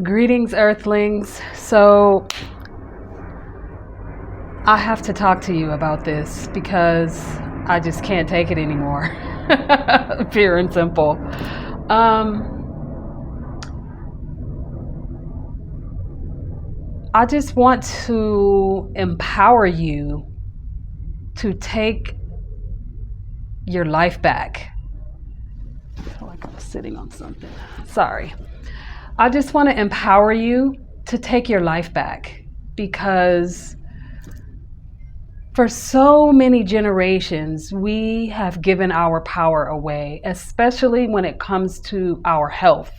Greetings, Earthlings. So, I have to talk to you about this because I just can't take it anymore. Pure and simple. I just want to empower you to take your life back. I feel like I was sitting on something. Sorry. I just want to empower you to take your life back because for so many generations, we have given our power away, especially when it comes to our health.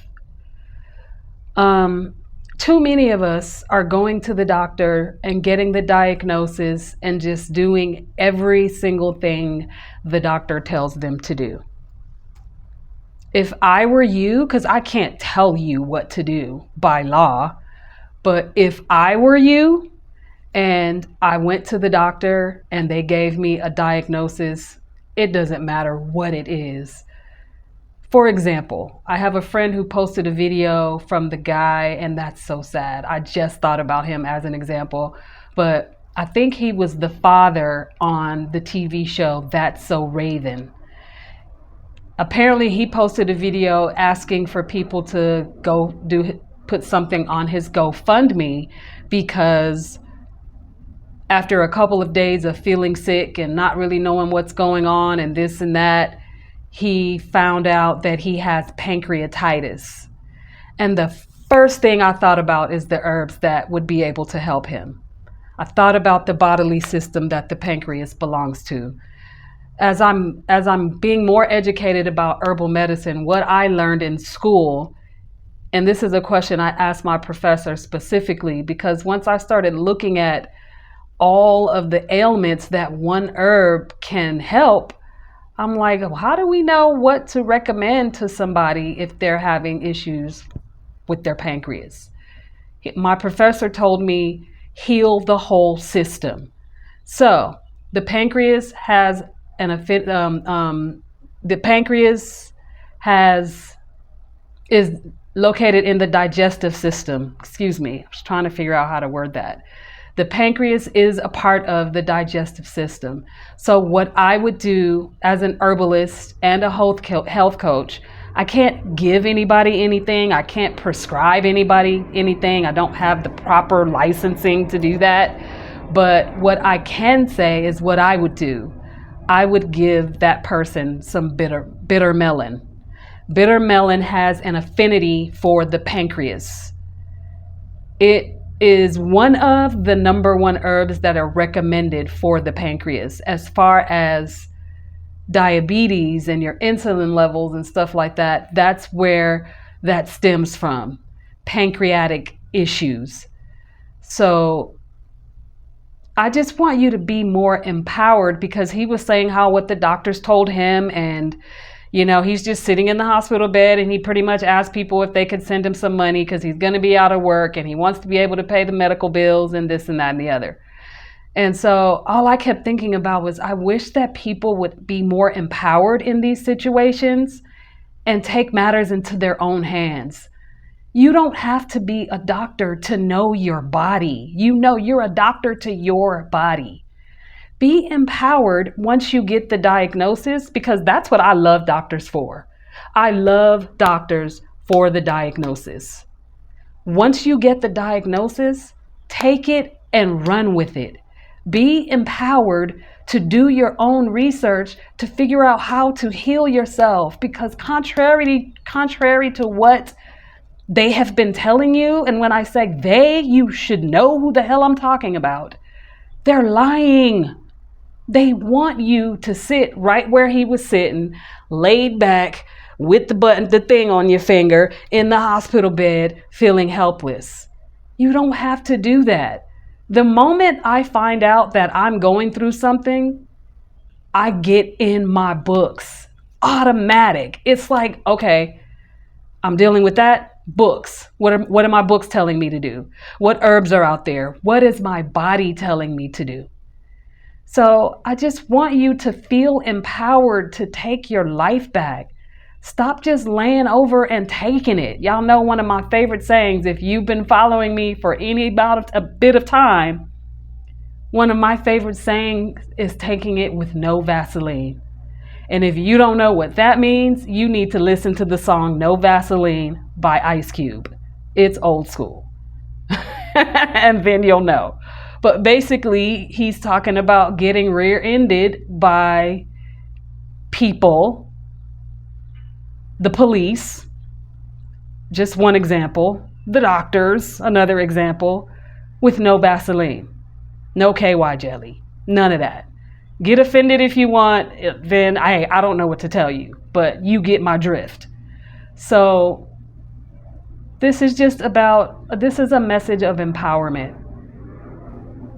Too many of us are going to the doctor and getting the diagnosis and just doing every single thing the doctor tells them to do. If I were you, because I can't tell you what to do by law, but if I were you, and I went to the doctor and they gave me a diagnosis, it doesn't matter what it is. For example, I have a friend who posted a video from the guy, and that's so sad. I just thought about him as an example, but I think he was the father on the TV show That's So Raven. Apparently, he posted a video asking for people to put something on his GoFundMe because after a couple of days of feeling sick and not really knowing what's going on and this and that, he found out that he has pancreatitis. And the first thing I thought about is the herbs that would be able to help him. I thought about the bodily system that the pancreas belongs to. As I'm being more educated about herbal medicine, what I learned in school, and this is a question I asked my professor specifically, because once I started looking at all of the ailments that one herb can help, I'm like, how do we know what to recommend to somebody if they're having issues with their pancreas? My professor told me, heal the whole system. So the pancreas has is located in the digestive system. Excuse me, I was trying to figure out how to word that. The pancreas is a part of the digestive system. So what I would do as an herbalist and a health coach, I can't give anybody anything. I can't prescribe anybody anything. I don't have the proper licensing to do that. But what I can say is what I would do. I would give that person some bitter melon. Bitter melon has an affinity for the pancreas. It is one of the number one herbs that are recommended for the pancreas as far as diabetes and your insulin levels and stuff like that. That's where that stems from, pancreatic issues. So I just want you to be more empowered, because he was saying how what the doctors told him, and he's just sitting in the hospital bed and he pretty much asked people if they could send him some money because he's going to be out of work and he wants to be able to pay the medical bills and this and that and the other. And so all I kept thinking about was, I wish that people would be more empowered in these situations and take matters into their own hands. You don't have to be a doctor to know your body. You're a doctor to your body. Be empowered once you get the diagnosis, because that's what I love doctors for. I love doctors for the diagnosis. Once you get the diagnosis, take it and run with it. Be empowered to do your own research to figure out how to heal yourself, because contrary to what they have been telling you, and when I say they, you should know who the hell I'm talking about. They're lying. They want you to sit right where he was sitting, laid back with the thing on your finger in the hospital bed, feeling helpless. You don't have to do that. The moment I find out that I'm going through something, I get in my books. Automatic. It's like, okay, I'm dealing with that. Books. What are my books telling me to do? What herbs are out there? What is my body telling me to do? So I just want you to feel empowered to take your life back. Stop just laying over and taking it. Y'all know one of my favorite sayings, if you've been following me for any about a bit of time, one of my favorite sayings is taking it with no Vaseline. And if you don't know what that means, you need to listen to the song No Vaseline by Ice Cube. It's old school. And then you'll know. But basically, he's talking about getting rear-ended by people, the police, just one example, the doctors, another example, with no Vaseline, no KY jelly, none of that. Get offended if you want, then I don't know what to tell you, but you get my drift. So this is a message of empowerment.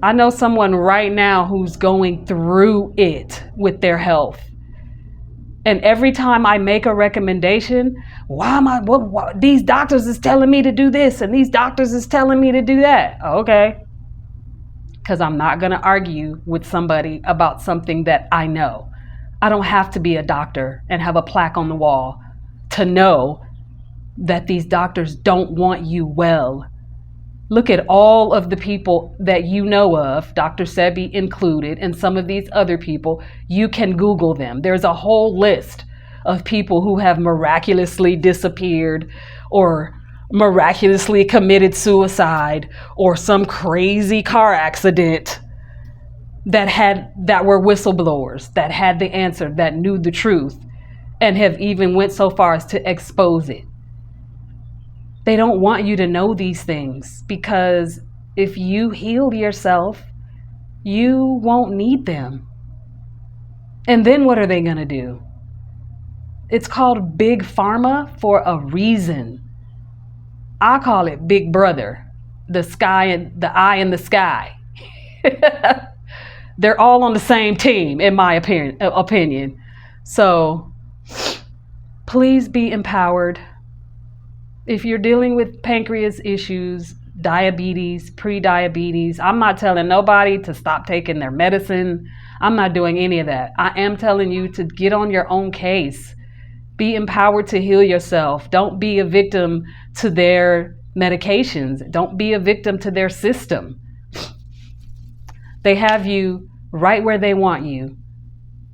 I know someone right now who's going through it with their health. And every time I make a recommendation, these doctors is telling me to do this and these doctors is telling me to do that. Okay. Because I'm not going to argue with somebody about something that I know. I don't have to be a doctor and have a plaque on the wall to know that these doctors don't want you well. Look at all of the people that you know of, Dr. Sebi included, and some of these other people. You can Google them. There's a whole list of people who have miraculously disappeared or miraculously committed suicide or some crazy car accident that were whistleblowers, that had the answer, that knew the truth, and have even went so far as to expose it. They don't want you to know these things because if you heal yourself, you won't need them. And then what are they going to do? It's called Big Pharma for a reason. I call it Big Brother, the sky and the eye in the sky. They're all on the same team, in my opinion. So please be empowered. If you're dealing with pancreas issues, diabetes, pre-diabetes, I'm not telling nobody to stop taking their medicine. I'm not doing any of that. I am telling you to get on your own case. Be empowered to heal yourself. Don't be a victim to their medications. Don't be a victim to their system. They have you right where they want you.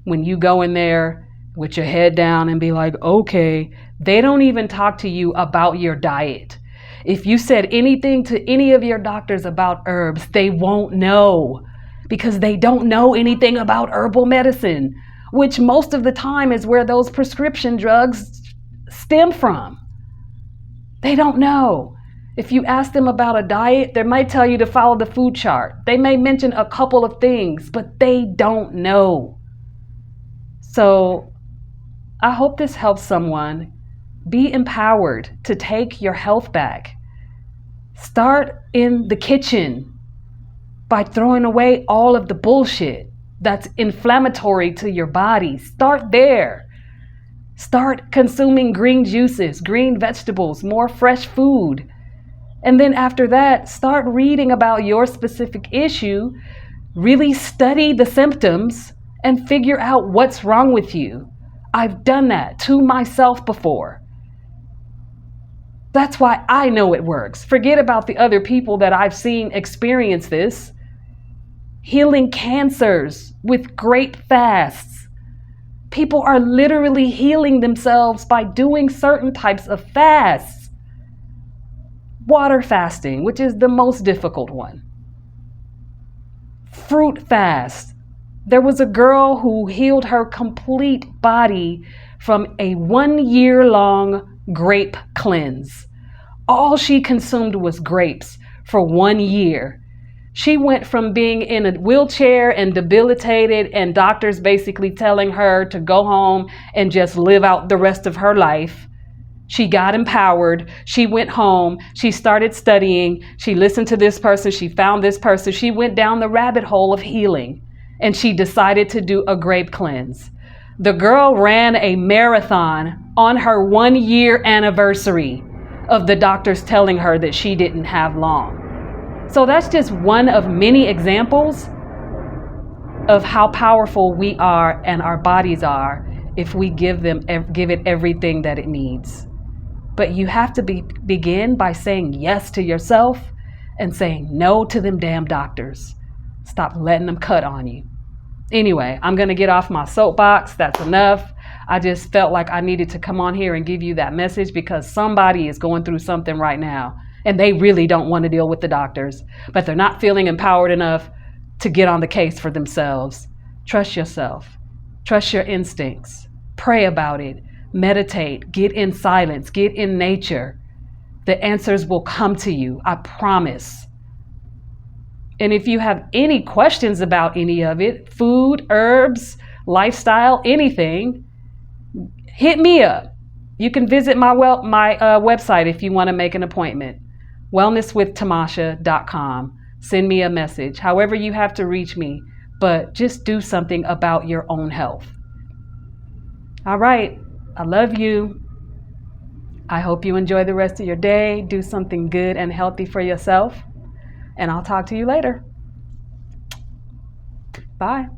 When you go in there with your head down and be like, okay, they don't even talk to you about your diet. If you said anything to any of your doctors about herbs, they won't know because they don't know anything about herbal medicine, which most of the time is where those prescription drugs stem from. They don't know. If you ask them about a diet, they might tell you to follow the food chart. They may mention a couple of things, but they don't know. So I hope this helps someone. Be empowered to take your health back. Start in the kitchen by throwing away all of the bullshit that's inflammatory to your body. Start there. Start consuming green juices, green vegetables, more fresh food. And then after that, start reading about your specific issue. Really study the symptoms and figure out what's wrong with you. I've done that to myself before. That's why I know it works. Forget about the other people that I've seen experience this. Healing cancers with grape fasts. People are literally healing themselves by doing certain types of fasts. Water fasting, which is the most difficult one. Fruit fast. There was a girl who healed her complete body from a 1-year-long grape cleanse. All she consumed was grapes for 1 year. She went from being in a wheelchair and debilitated and doctors basically telling her to go home and just live out the rest of her life. She got empowered. She went home. She started studying. She listened to this person. She found this person. She went down the rabbit hole of healing and she decided to do a grape cleanse. The girl ran a marathon on her 1-year anniversary of the doctors telling her that she didn't have long. So that's just one of many examples of how powerful we are and our bodies are if we give it everything that it needs. But you have to begin by saying yes to yourself and saying no to them damn doctors. Stop letting them cut on you. Anyway, I'm going to get off my soapbox. That's enough. I just felt like I needed to come on here and give you that message because somebody is going through something right now and they really don't want to deal with the doctors, but they're not feeling empowered enough to get on the case for themselves. Trust yourself. Trust your instincts. Pray about it. Meditate. Get in silence. Get in nature. The answers will come to you. I promise. And if you have any questions about any of it, food, herbs, lifestyle, anything, hit me up. You can visit my website if you want to make an appointment, wellnesswithtamasha.com. Send me a message, however you have to reach me, but just do something about your own health. All right. I love you. I hope you enjoy the rest of your day. Do something good and healthy for yourself. And I'll talk to you later. Bye.